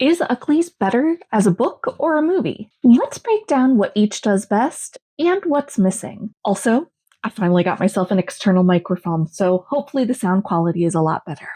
Is Uglies better as a book or a movie? Let's break down what each does best and what's missing. Also, I finally got myself an external microphone, so hopefully the sound quality is a lot better.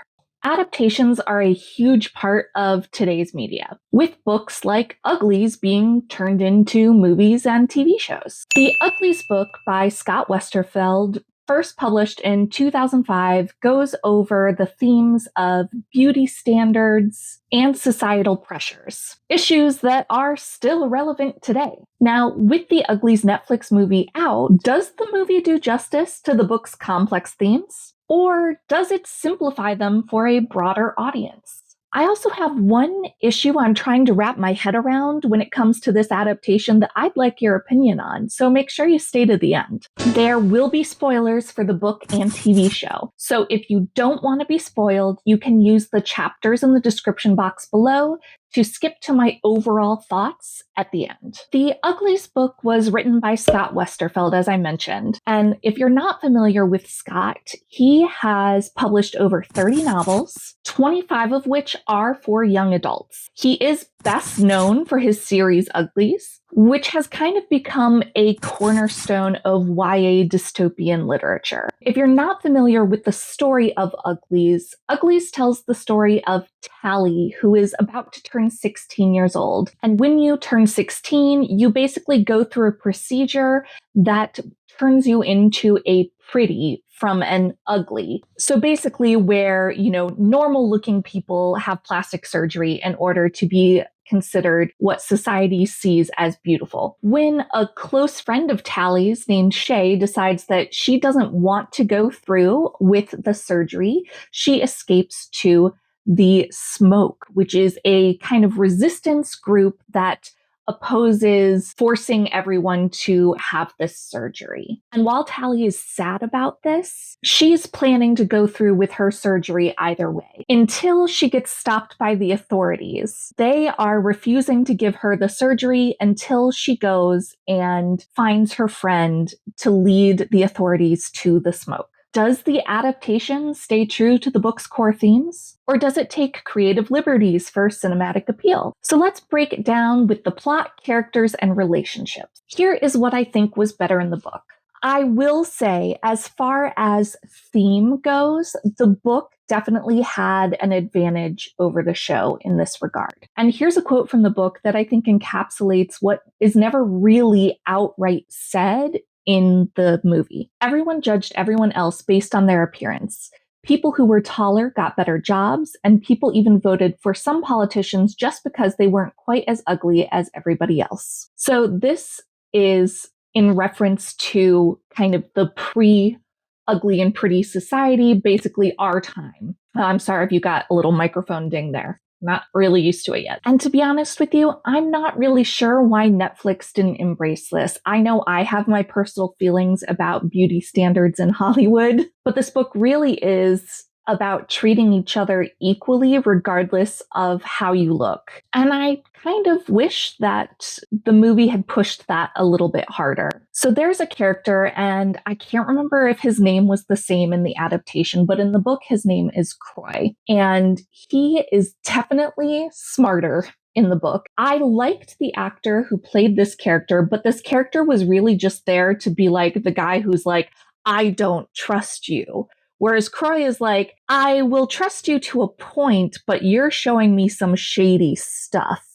Adaptations are a huge part of today's media, with books like Uglies being turned into movies and TV shows. The Uglies book by Scott Westerfeld, first published in 2005, goes over the themes of beauty standards and societal pressures, issues that are still relevant today. Now, with the Uglies Netflix movie out, does the movie do justice to the book's complex themes? Or does it simplify them for a broader audience? I also have one issue I'm trying to wrap my head around when it comes to this adaptation that I'd like your opinion on, so make sure you stay to the end. There will be spoilers for the book and TV show, so if you don't want to be spoiled, you can use the chapters in the description box below to skip to my overall thoughts at the end. The Uglies book was written by Scott Westerfeld, as I mentioned. And if you're not familiar with Scott, he has published over 30 novels, 25 of which are for young adults. He is best known for his series Uglies, which has kind of become a cornerstone of YA dystopian literature. If you're not familiar with the story of Uglies, Uglies tells the story of Tally, who is about to turn 16 years old. And when you turn 16, you basically go through a procedure that turns you into a pretty from an ugly. So basically where, normal looking people have plastic surgery in order to be considered what society sees as beautiful. When a close friend of Tally's named Shay decides that she doesn't want to go through with the surgery, she escapes to the Smoke, which is a kind of resistance group that opposes forcing everyone to have this surgery. And while Tally is sad about this, she's planning to go through with her surgery either way, until she gets stopped by the authorities. They are refusing to give her the surgery until she goes and finds her friend to lead the authorities to the Smoke. Does the adaptation stay true to the book's core themes? Or does it take creative liberties for cinematic appeal? So let's break it down with the plot, characters, and relationships. Here is what I think was better in the book. I will say, as far as theme goes, the book definitely had an advantage over the show in this regard. And here's a quote from the book that I think encapsulates what is never really outright said in the movie. Everyone judged everyone else based on their appearance. People who were taller got better jobs, and people even voted for some politicians just because they weren't quite as ugly as everybody else. So this is in reference to kind of the pre-ugly and pretty society, basically our time. I'm sorry if you got a little microphone ding there. Not really used to it yet. And to be honest with you, I'm not really sure why Netflix didn't embrace this. I know I have my personal feelings about beauty standards in Hollywood, but this book really is about treating each other equally regardless of how you look. And I kind of wish that the movie had pushed that a little bit harder. So there's a character, and I can't remember if his name was the same in the adaptation, but in the book, his name is Croy. And he is definitely smarter in the book. I liked the actor who played this character, but this character was really just there to be like the guy who's like, I don't trust you. Whereas Croy is like, I will trust you to a point, but you're showing me some shady stuff,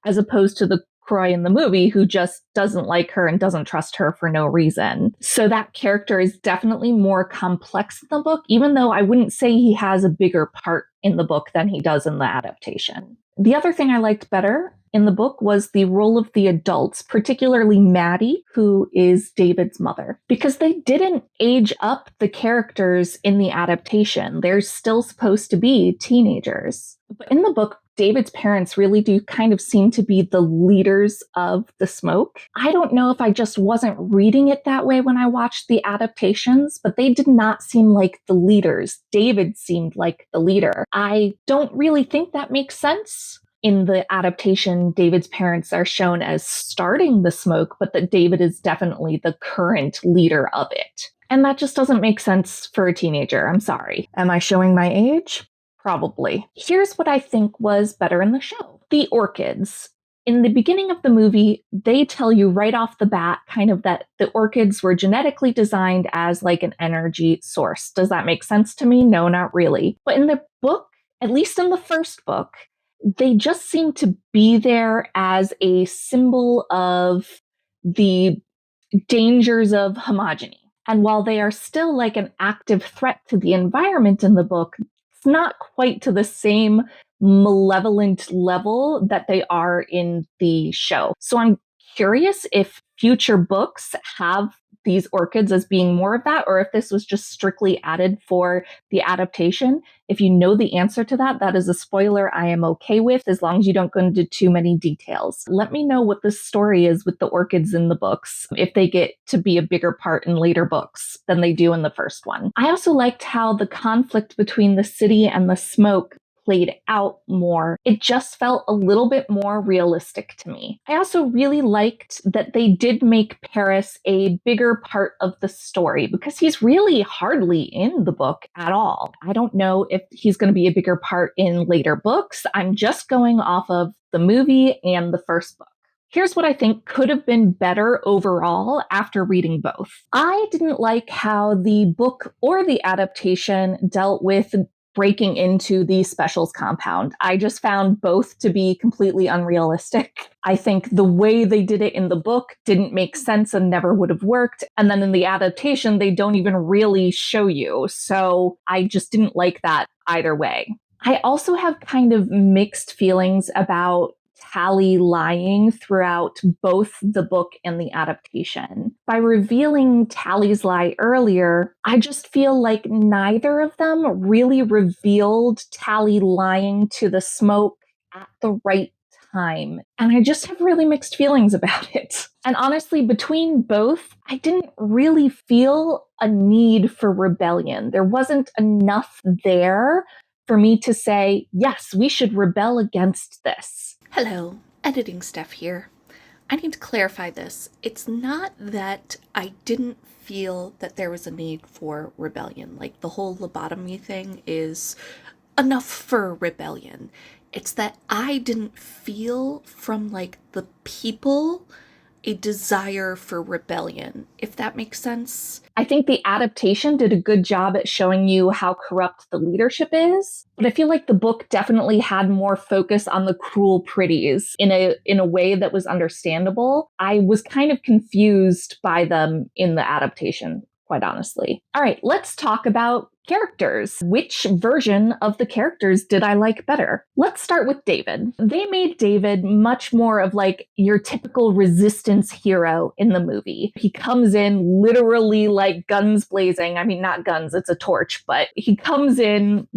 as opposed to the Croy in the movie who just doesn't like her and doesn't trust her for no reason. So that character is definitely more complex in the book, even though I wouldn't say he has a bigger part in the book than he does in the adaptation. The other thing I liked better in the book was the role of the adults, particularly Maddie, who is David's mother, because they didn't age up the characters in the adaptation. They're still supposed to be teenagers. But in the book, David's parents really do kind of seem to be the leaders of the Smoke. I don't know if I just wasn't reading it that way when I watched the adaptations, but they did not seem like the leaders. David seemed like the leader. I don't really think that makes sense. In the adaptation, David's parents are shown as starting the Smoke, but that David is definitely the current leader of it. And that just doesn't make sense for a teenager. I'm sorry. Am I showing my age? Probably. Here's what I think was better in the show. The orchids. In the beginning of the movie, they tell you right off the bat kind of that the orchids were genetically designed as like an energy source. Does that make sense to me? No, not really. But in the book, at least in the first book, they just seem to be there as a symbol of the dangers of homogeny. And while they are still like an active threat to the environment in the book, it's not quite to the same malevolent level that they are in the show. So I'm curious if future books have these orchids as being more of that, or if this was just strictly added for the adaptation. If you know the answer to that, that is a spoiler I am okay with, as long as you don't go into too many details. Let me know what the story is with the orchids in the books, if they get to be a bigger part in later books than they do in the first one. I also liked how the conflict between the city and the smoke played out more. It just felt a little bit more realistic to me. I also really liked that they did make Paris a bigger part of the story, because he's really hardly in the book at all. I don't know if he's going to be a bigger part in later books. I'm just going off of the movie and the first book. Here's what I think could have been better overall after reading both. I didn't like how the book or the adaptation dealt with breaking into the specials compound. I just found both to be completely unrealistic. I think the way they did it in the book didn't make sense and never would have worked. And then in the adaptation, they don't even really show you. So I just didn't like that either way. I also have kind of mixed feelings about Tally lying throughout both the book and the adaptation. By revealing Tally's lie earlier, I just feel like neither of them really revealed Tally lying to the smoke at the right time. And I just have really mixed feelings about it. And honestly, between both, I didn't really feel a need for rebellion. There wasn't enough there for me to say, yes, we should rebel against this. Hello, editing Steph here. I need to clarify this. It's not that I didn't feel that there was a need for rebellion. Like, the whole lobotomy thing is enough for rebellion. It's that I didn't feel from, like, the people a desire for rebellion, if that makes sense. I think the adaptation did a good job at showing you how corrupt the leadership is, but I feel like the book definitely had more focus on the cruel pretties in a way that was understandable. I was kind of confused by them in the adaptation, quite honestly. All right, let's talk about characters. Which version of the characters did I like better? Let's start with David. They made David much more of like your typical resistance hero in the movie. He comes in literally like guns blazing. I mean, not guns, it's a torch, but he comes in,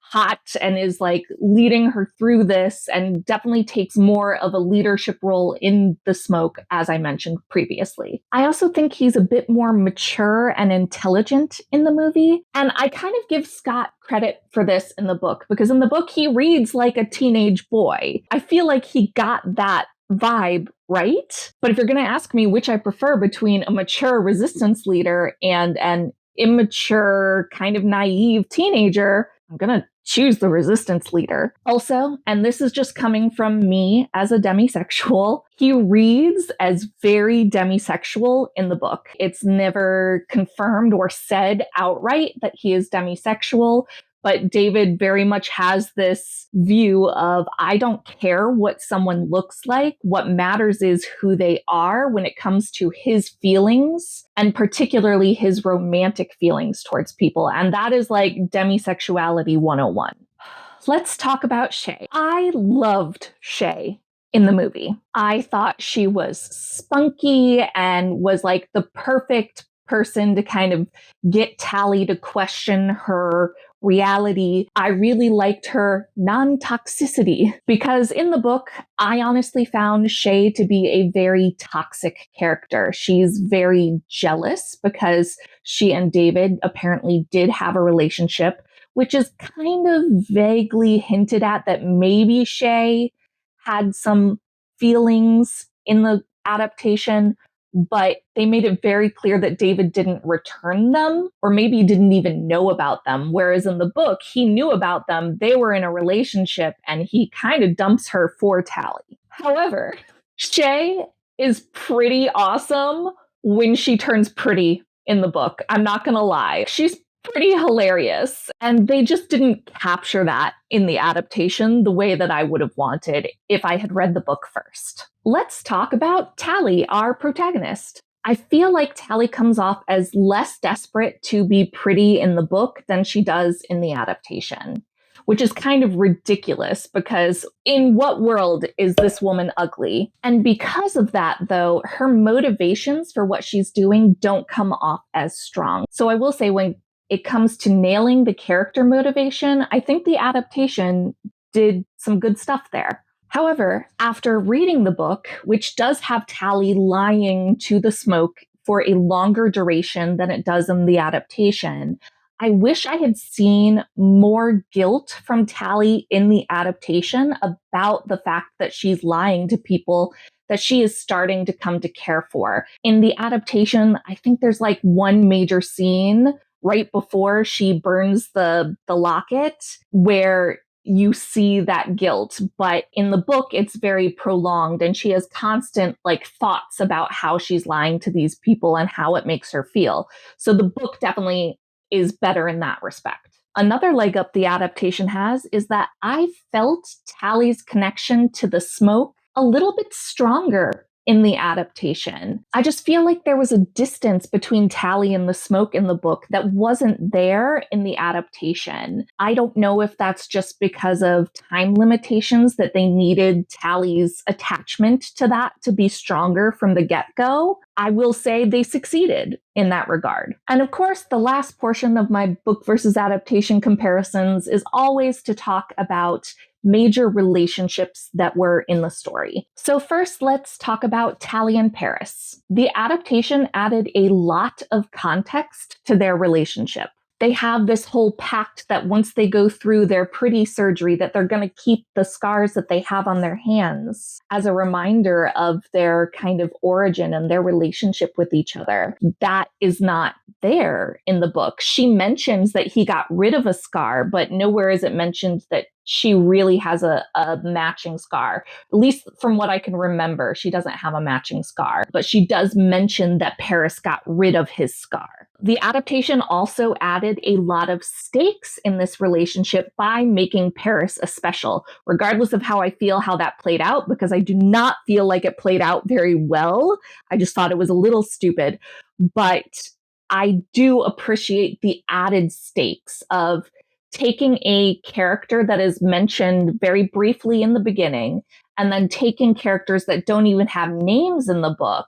hot and is like leading her through this, and definitely takes more of a leadership role in the smoke, as I mentioned previously. I also think he's a bit more mature and intelligent in the movie. And I kind of give Scott credit for this in the book, because in the book, he reads like a teenage boy. I feel like he got that vibe right. But if you're going to ask me which I prefer between a mature resistance leader and an immature, kind of naive teenager, I'm going to choose the resistance leader. Also, and this is just coming from me as a demisexual, he reads as very demisexual in the book. It's never confirmed or said outright that he is demisexual, but David very much has this view of, I don't care what someone looks like. What matters is who they are when it comes to his feelings, and particularly his romantic feelings towards people. And that is like demisexuality 101. Let's talk about Shay. I loved Shay in the movie. I thought she was spunky and was like the perfect person to kind of get Tally to question her reality. I really liked her non-toxicity, because in the book, I honestly found Shay to be a very toxic character. She's very jealous because she and David apparently did have a relationship, which is kind of vaguely hinted at that maybe Shay had some feelings in the adaptation, but they made it very clear that David didn't return them, or maybe didn't even know about them. Whereas in the book, he knew about them, they were in a relationship, and he kind of dumps her for Tally. However, Shay is pretty awesome when she turns pretty in the book. I'm not going to lie. She's pretty hilarious. And they just didn't capture that in the adaptation the way that I would have wanted if I had read the book first. Let's talk about Tally, our protagonist. I feel like Tally comes off as less desperate to be pretty in the book than she does in the adaptation, which is kind of ridiculous because in what world is this woman ugly? And because of that, though, her motivations for what she's doing don't come off as strong. So I will say, when it comes to nailing the character motivation, I think the adaptation did some good stuff there. However, after reading the book, which does have Tally lying to the smoke for a longer duration than it does in the adaptation, I wish I had seen more guilt from Tally in the adaptation about the fact that she's lying to people that she is starting to come to care for. In the adaptation, I think there's like one major scene right before she burns the locket where you see that guilt, but in the book it's very prolonged, and she has constant like thoughts about how she's lying to these people and how it makes her feel. So the book definitely is better in that respect. Another leg up the adaptation has is that I felt Tally's connection to the smoke a little bit stronger in the adaptation. I just feel like there was a distance between Tally and the smoke in the book that wasn't there in the adaptation. I don't know if that's just because of time limitations, that they needed Tally's attachment to that to be stronger from the get-go. I will say they succeeded in that regard. And of course, the last portion of my book versus adaptation comparisons is always to talk about major relationships that were in the story. So first, let's talk about Tally and Paris. The adaptation added a lot of context to their relationship. They have this whole pact that once they go through their pretty surgery, that they're going to keep the scars that they have on their hands as a reminder of their kind of origin and their relationship with each other. That is not there in the book. She mentions that he got rid of a scar, but nowhere is it mentioned that she really has a matching scar. At least from what I can remember, she doesn't have a matching scar, but she does mention that Paris got rid of his scar. The adaptation also added a lot of stakes in this relationship by making Paris a special, regardless of how I feel how that played out, because I do not feel like it played out very well. I just thought it was a little stupid, but I do appreciate the added stakes of taking a character that is mentioned very briefly in the beginning and then taking characters that don't even have names in the book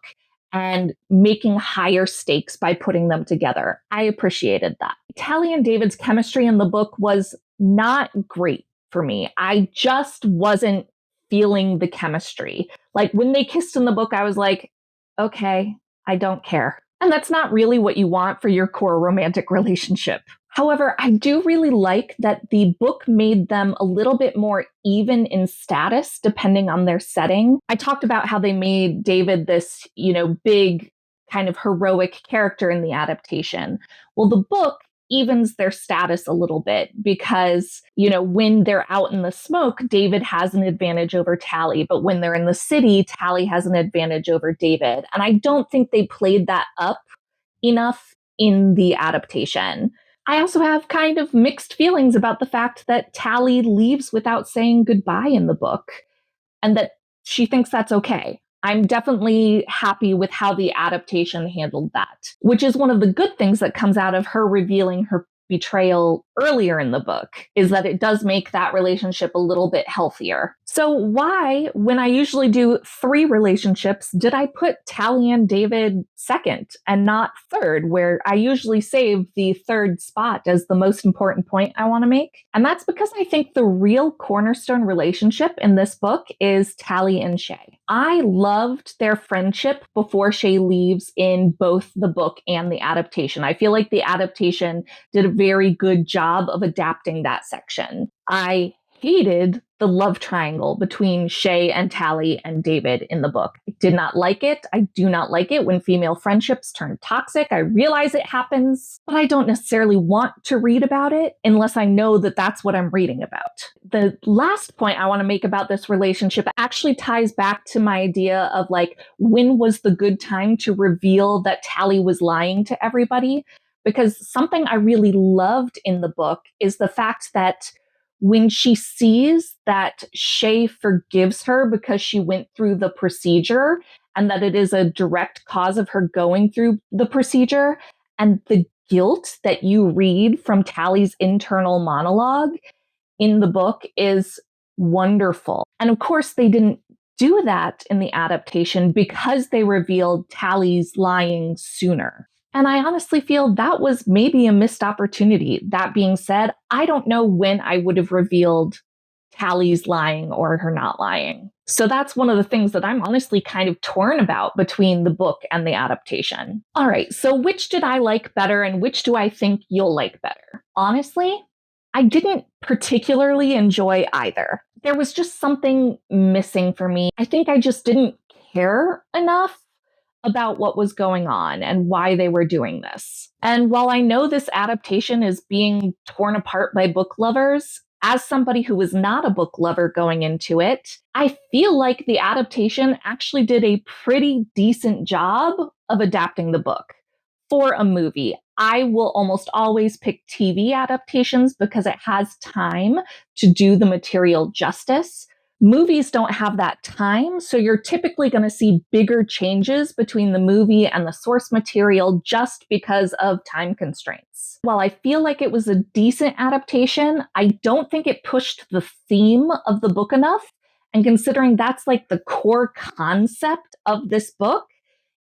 and making higher stakes by putting them together. I appreciated that. Tally and David's chemistry in the book was not great for me. I just wasn't feeling the chemistry. Like when they kissed in the book, I was like, okay, I don't care. And that's not really what you want for your core romantic relationship. However, I do really like that the book made them a little bit more even in status depending on their setting. I talked about how they made David this, big kind of heroic character in the adaptation. Well, the book evens their status a little bit because, when they're out in the smoke, David has an advantage over Tally, but when they're in the city, Tally has an advantage over David. And I don't think they played that up enough in the adaptation. I also have kind of mixed feelings about the fact that Tally leaves without saying goodbye in the book, and that she thinks that's okay. I'm definitely happy with how the adaptation handled that, which is one of the good things that comes out of her revealing her betrayal earlier in the book, is that it does make that relationship a little bit healthier. So why, when I usually do 3 relationships, did I put Tally and David second and not third, where I usually save the third spot as the most important point I want to make? And that's because I think the real cornerstone relationship in this book is Tally and Shay. I loved their friendship before Shay leaves in both the book and the adaptation. I feel like the adaptation did a very good job of adapting that section. I hated the love triangle between Shay and Tally and David in the book. I did not like it. I do not like it when female friendships turn toxic. I realize it happens, but I don't necessarily want to read about it unless I know that that's what I'm reading about. The last point I want to make about this relationship actually ties back to my idea of like, when was the good time to reveal that Tally was lying to everybody? Because something I really loved in the book is the fact that when she sees that Shay forgives her because she went through the procedure and that it is a direct cause of her going through the procedure, and the guilt that you read from Tally's internal monologue in the book is wonderful. And of course, they didn't do that in the adaptation because they revealed Tally's lying sooner. And I honestly feel that was maybe a missed opportunity. That being said, I don't know when I would have revealed Tally's lying or her not lying. So that's one of the things that I'm honestly kind of torn about between the book and the adaptation. All right, so which did I like better and which do I think you'll like better? Honestly, I didn't particularly enjoy either. There was just something missing for me. I think I just didn't care enough about what was going on and why they were doing this. And while I know this adaptation is being torn apart by book lovers, as somebody who was not a book lover going into it, I feel like the adaptation actually did a pretty decent job of adapting the book for a movie. I will almost always pick TV adaptations because it has time to do the material justice. Movies don't have that time, so you're typically going to see bigger changes between the movie and the source material just because of time constraints. While I feel like it was a decent adaptation, I don't think it pushed the theme of the book enough. And considering that's like the core concept of this book,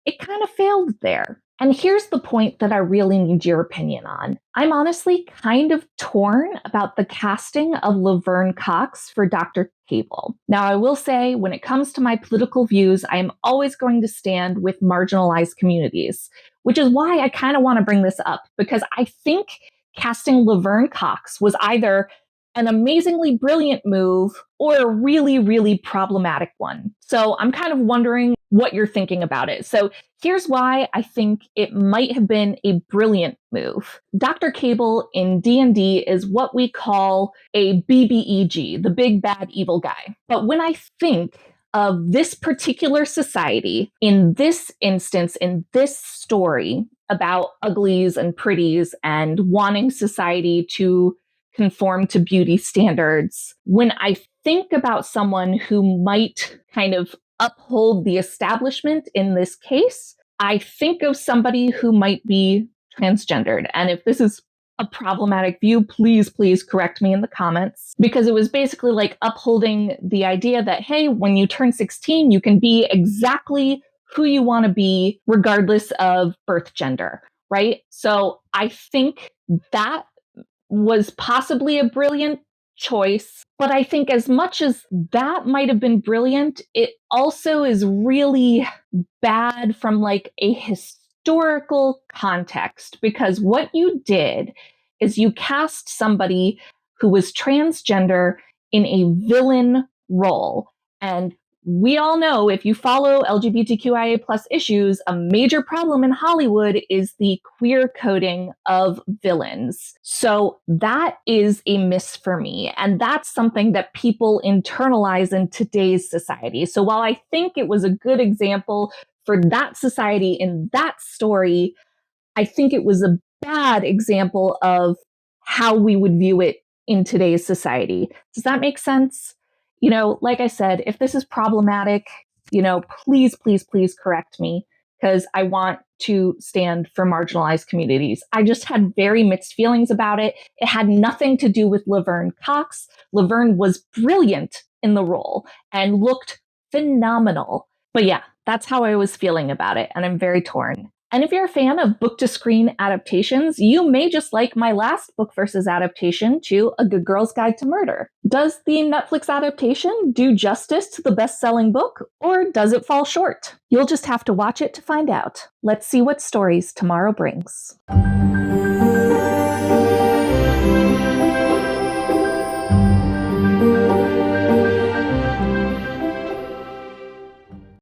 it kind of failed there. And here's the point that I really need your opinion on. I'm honestly kind of torn about the casting of Laverne Cox for Dr. Cable. Now, I will say, when it comes to my political views, I am always going to stand with marginalized communities, which is why I kind of want to bring this up, because I think casting Laverne Cox was either an amazingly brilliant move or a really, really problematic one. So I'm kind of wondering what you're thinking about it. So here's why I think it might have been a brilliant move. Dr. Cable in D&D is what we call a BBEG, the big bad evil guy. But when I think of this particular society, in this instance, in this story about uglies and pretties and wanting society to conform to beauty standards, when I think about someone who might kind of uphold the establishment in this case, I think of somebody who might be transgendered. And if this is a problematic view, please, please correct me in the comments, because it was basically like upholding the idea that, hey, when you turn 16, you can be exactly who you want to be, regardless of birth gender, right? So I think that was possibly a brilliant choice. But I think as much as that might have been brilliant, it also is really bad from like a historical context, because what you did is you cast somebody who was transgender in a villain role. And we all know, if you follow LGBTQIA plus issues, a major problem in Hollywood is the queer coding of villains. So that is a miss for me. And that's something that people internalize in today's society. So while I think it was a good example for that society in that story, I think it was a bad example of how we would view it in today's society. Does that make sense? You know, like I said, if this is problematic, you know, please, please, please correct me, because I want to stand for marginalized communities. I just had very mixed feelings about it. It had nothing to do with Laverne Cox. Laverne was brilliant in the role and looked phenomenal. But yeah, that's how I was feeling about it, and I'm very torn. And if you're a fan of book to screen adaptations, you may just like my last book versus adaptation to A Good Girl's Guide to Murder. Does the Netflix adaptation do justice to the best-selling book, or does it fall short? You'll just have to watch it to find out. Let's see what stories tomorrow brings.